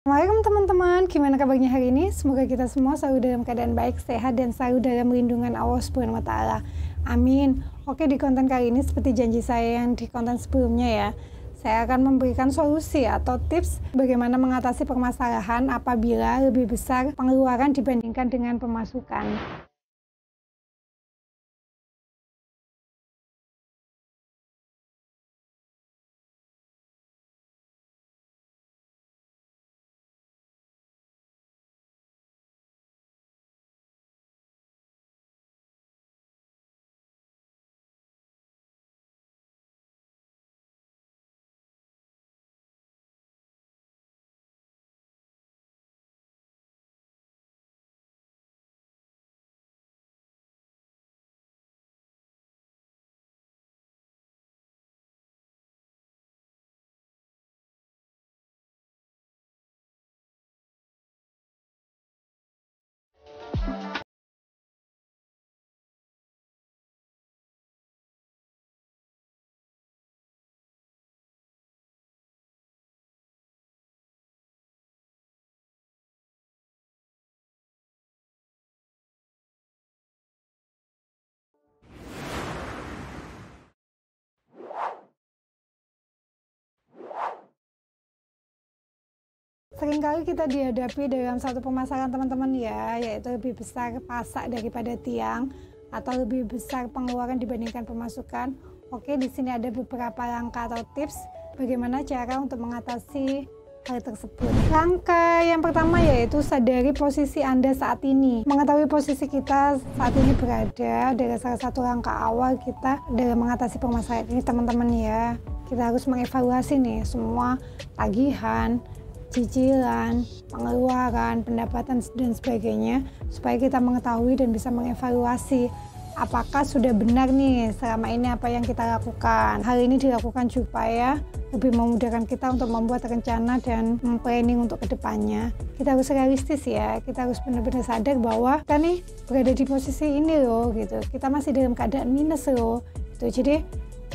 Assalamualaikum teman-teman, gimana kabarnya hari ini? Semoga kita semua selalu dalam keadaan baik, sehat, dan selalu dalam lindungan Allah Subhanahu wa Ta'ala. Amin. Oke, di konten kali ini seperti janji saya yang di konten sebelumnya ya, saya akan memberikan solusi atau tips bagaimana mengatasi permasalahan apabila lebih besar pengeluaran dibandingkan dengan pemasukan. Seringkali kita dihadapi dalam satu permasalahan teman-teman ya, yaitu lebih besar pasak daripada tiang atau lebih besar pengeluaran dibandingkan pemasukan. Oke, di sini ada beberapa langkah atau tips bagaimana cara untuk mengatasi hal tersebut. Langkah yang pertama yaitu sadari posisi Anda saat ini. Mengetahui posisi kita saat ini berada adalah salah satu langkah awal kita dalam mengatasi permasalahan ini teman-teman ya. Kita harus mengevaluasi nih semua tagihan, cicilan, pengeluaran, pendapatan, dan sebagainya supaya kita mengetahui dan bisa mengevaluasi apakah sudah benar nih selama ini apa yang kita lakukan. Hal ini dilakukan supaya lebih memudahkan kita untuk membuat rencana dan planning untuk kedepannya. Kita harus realistis ya, kita harus benar-benar sadar bahwa kita nih berada di posisi ini loh gitu, kita masih dalam keadaan minus loh gitu. Jadi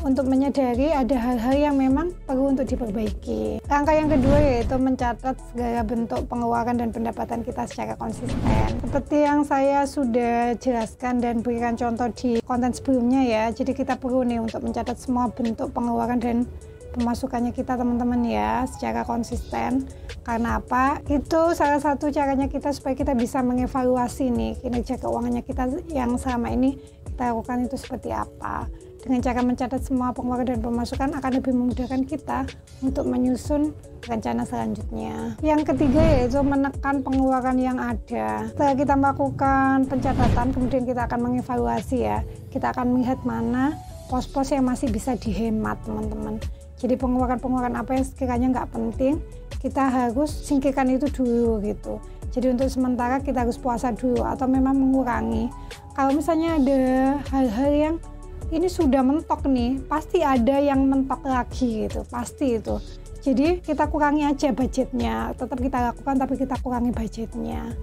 untuk menyadari ada hal-hal yang memang perlu untuk diperbaiki. Langkah yang kedua yaitu mencatat segala bentuk pengeluaran dan pendapatan kita secara konsisten. Seperti yang saya sudah jelaskan dan berikan contoh di konten sebelumnya ya, jadi kita perlu nih untuk mencatat semua bentuk pengeluaran dan pemasukannya kita teman-teman ya secara konsisten. Karena apa? Itu salah satu caranya kita supaya kita bisa mengevaluasi nih kinerja keuangannya kita yang selama ini kita lakukan itu seperti apa. Dengan cara mencatat semua pengeluaran dan pemasukan akan lebih memudahkan kita untuk menyusun rencana selanjutnya. Yang ketiga yaitu menekan pengeluaran yang ada. Setelah kita melakukan pencatatan, kemudian kita akan mengevaluasi ya. Kita akan melihat mana pos-pos yang masih bisa dihemat teman-teman. Jadi pengeluaran-pengeluaran apa yang sekiranya nggak penting, kita harus singkirkan itu dulu gitu. Jadi untuk sementara kita harus puasa dulu atau memang mengurangi. Kalau misalnya ada hal-hal yang ini sudah mentok nih, pasti ada yang mentok lagi gitu, pasti itu. Jadi kita kurangi aja budgetnya, tetap kita lakukan tapi kita kurangi budgetnya.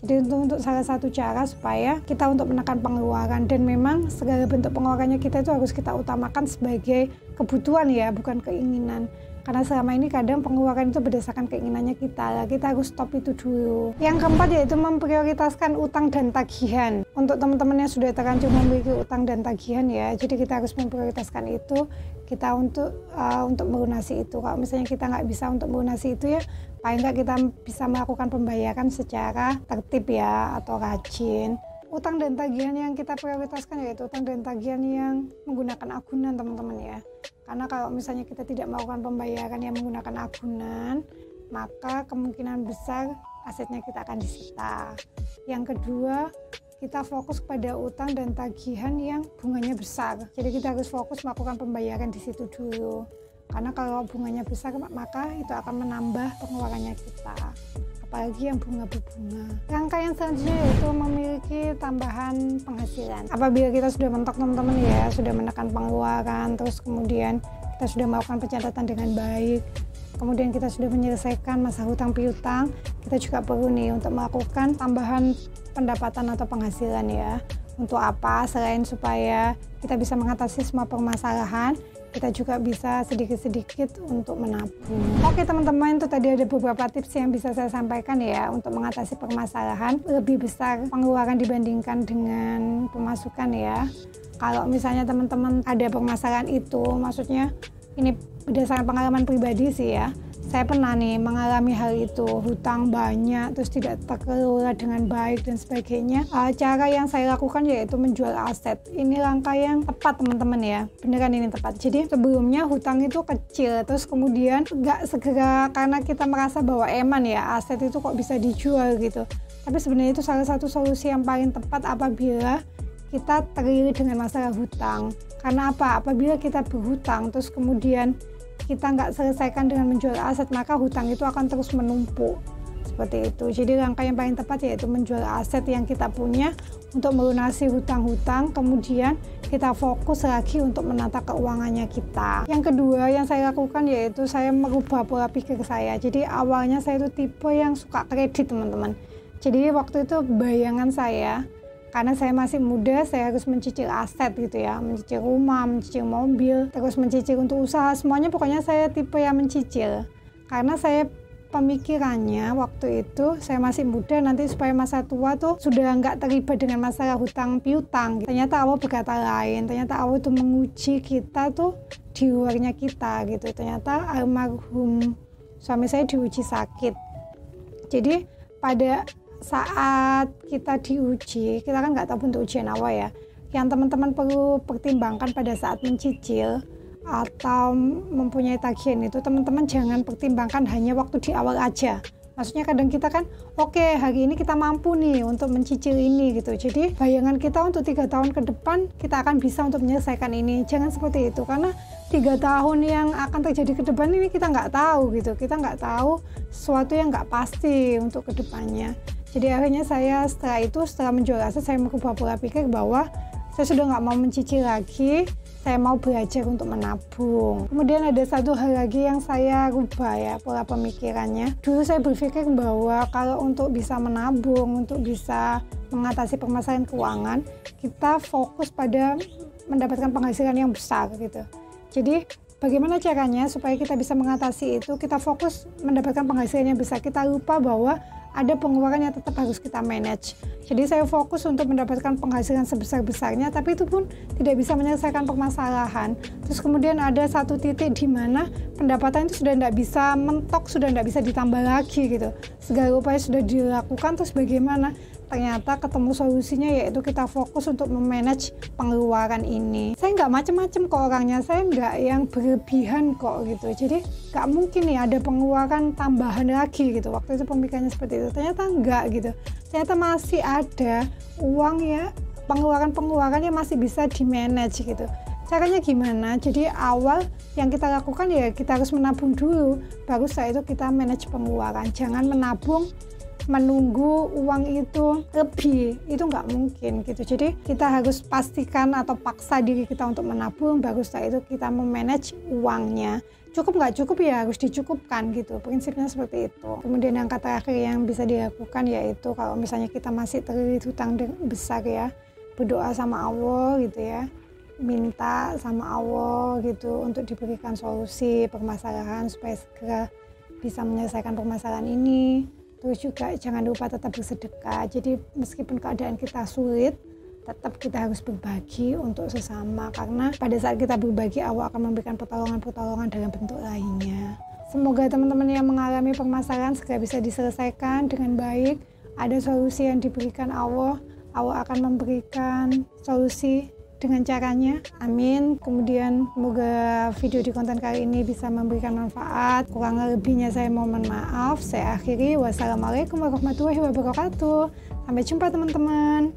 Jadi untuk salah satu cara supaya kita untuk menekan pengeluaran, dan memang segala bentuk pengeluarannya kita itu harus kita utamakan sebagai kebutuhan ya, bukan keinginan. Karena selama ini kadang pengeluaran itu berdasarkan keinginannya kita harus stop itu dulu. Yang keempat yaitu memprioritaskan utang dan tagihan. Untuk teman-teman yang sudah terlanjur memiliki utang dan tagihan ya, jadi kita harus memprioritaskan itu, kita untuk melunasi itu. Kalau misalnya kita nggak bisa untuk melunasi itu ya, paling nggak kita bisa melakukan pembayaran secara tertib ya, atau rajin. Utang dan tagihan yang kita prioritaskan yaitu utang dan tagihan yang menggunakan agunan teman-teman ya. Karena kalau misalnya kita tidak melakukan pembayaran yang menggunakan agunan, maka kemungkinan besar asetnya kita akan disita. Yang kedua, kita fokus pada utang dan tagihan yang bunganya besar. Jadi kita harus fokus melakukan pembayaran di situ dulu. Karena kalau bunganya besar, maka itu akan menambah pengeluarannya kita. Apalagi yang bunga berbunga. Langkah yang selanjutnya yaitu memiliki tambahan penghasilan. Apabila kita sudah mentok teman-teman ya, sudah menekan pengeluaran, terus kemudian kita sudah melakukan pencatatan dengan baik, kemudian kita sudah menyelesaikan masa hutang piutang, kita juga perlu nih untuk melakukan tambahan pendapatan atau penghasilan ya. Untuk apa? Selain supaya kita bisa mengatasi semua permasalahan, kita juga bisa sedikit-sedikit untuk menabung. Oke teman-teman, itu tadi ada beberapa tips yang bisa saya sampaikan ya untuk mengatasi permasalahan lebih besar pengeluaran dibandingkan dengan pemasukan ya. Kalau misalnya teman-teman ada permasalahan itu, maksudnya ini berdasarkan pengalaman pribadi sih ya, saya pernah nih mengalami hal itu, hutang banyak, terus tidak terkelola dengan baik dan sebagainya. Cara yang saya lakukan yaitu menjual aset. Ini langkah yang tepat teman-teman ya, beneran ini tepat. Jadi sebelumnya hutang itu kecil, terus kemudian nggak segera karena kita merasa bahwa eman ya, aset itu kok bisa dijual gitu. Tapi sebenarnya itu salah satu solusi yang paling tepat apabila kita terlilit dengan masalah hutang. Karena apa? Apabila kita berhutang, terus kemudian kita nggak selesaikan dengan menjual aset, maka hutang itu akan terus menumpuk seperti itu. Jadi langkah yang paling tepat yaitu menjual aset yang kita punya untuk melunasi hutang-hutang, kemudian kita fokus lagi untuk menata keuangannya kita. Yang kedua yang saya lakukan yaitu saya merubah pola pikir saya. Jadi awalnya saya itu tipe yang suka kredit teman-teman. Jadi waktu itu bayangan saya, karena saya masih muda, saya harus mencicil aset gitu ya, mencicil rumah, mencicil mobil, terus mencicil untuk usaha, semuanya pokoknya saya tipe yang mencicil. Karena saya pemikirannya waktu itu, saya masih muda, nanti supaya masa tua tuh sudah nggak terlibat dengan masalah hutang piutang. Ternyata Allah berkata lain, ternyata Allah itu menguji kita tuh di luarnya kita gitu. Ternyata almarhum suami saya diuji sakit. Jadi pada saat kita diuji, kita kan nggak tahu bentuk ujian apa ya. Yang teman-teman perlu pertimbangkan pada saat mencicil atau mempunyai tagihan itu, teman-teman jangan pertimbangkan hanya waktu di awal aja. Maksudnya kadang kita kan, oke, hari ini kita mampu nih untuk mencicil ini gitu. Jadi bayangan kita untuk 3 tahun ke depan kita akan bisa untuk menyelesaikan ini. Jangan seperti itu, karena 3 tahun yang akan terjadi ke depan ini kita nggak tahu gitu. Kita nggak tahu sesuatu yang nggak pasti untuk ke depannya. Jadi akhirnya saya setelah menjual aset, saya merubah pola pikir bahwa saya sudah nggak mau mencicil lagi, saya mau belajar untuk menabung. Kemudian ada satu hal lagi yang saya rubah ya, pola pemikirannya. Dulu saya berpikir bahwa kalau untuk bisa menabung, untuk bisa mengatasi permasalahan keuangan, kita fokus pada mendapatkan penghasilan yang besar gitu. Jadi bagaimana caranya supaya kita bisa mengatasi itu? Kita fokus mendapatkan penghasilan yang besar, kita lupa bahwa ada pengeluaran yang tetap harus kita manage. Jadi saya fokus untuk mendapatkan penghasilan sebesar-besarnya, tapi itu pun tidak bisa menyelesaikan permasalahan. Terus kemudian ada satu titik di mana pendapatan itu sudah tidak bisa mentok, sudah tidak bisa ditambah lagi gitu. Segala upaya sudah dilakukan, terus bagaimana? Ternyata ketemu solusinya yaitu kita fokus untuk memanage pengeluaran ini. Saya nggak macem-macem kok orangnya, saya nggak yang berlebihan kok gitu. Jadi nggak mungkin nih ada pengeluaran tambahan lagi gitu. Waktu itu pemikirannya seperti itu, ternyata nggak gitu. Ternyata masih ada uang ya, pengeluaran yang masih bisa di-manage gitu. Caranya gimana? Jadi awal yang kita lakukan ya kita harus menabung dulu, baru setelah itu kita manage pengeluaran. Jangan menabung menunggu uang itu lebih, itu nggak mungkin gitu. Jadi kita harus pastikan atau paksa diri kita untuk menabung, baru setelah itu kita memanage uangnya. Cukup nggak cukup ya harus dicukupkan gitu, prinsipnya seperti itu. Kemudian yang terakhir yang bisa dilakukan yaitu kalau misalnya kita masih terlilit hutang besar ya, berdoa sama Allah gitu ya, minta sama Allah gitu untuk diberikan solusi permasalahan supaya segera bisa menyelesaikan permasalahan ini. Terus juga jangan lupa tetap bersedekah. Jadi meskipun keadaan kita sulit, tetap kita harus berbagi untuk sesama. Karena pada saat kita berbagi, Allah akan memberikan pertolongan-pertolongan dalam bentuk lainnya. Semoga teman-teman yang mengalami permasalahan segera bisa diselesaikan dengan baik. Ada solusi yang diberikan Allah. Allah akan memberikan solusi dengan caranya, amin. Kemudian semoga video di konten kali ini bisa memberikan manfaat. Kurang lebihnya saya mohon maaf. Saya akhiri, wassalamualaikum warahmatullahi wabarakatuh. Sampai jumpa teman-teman.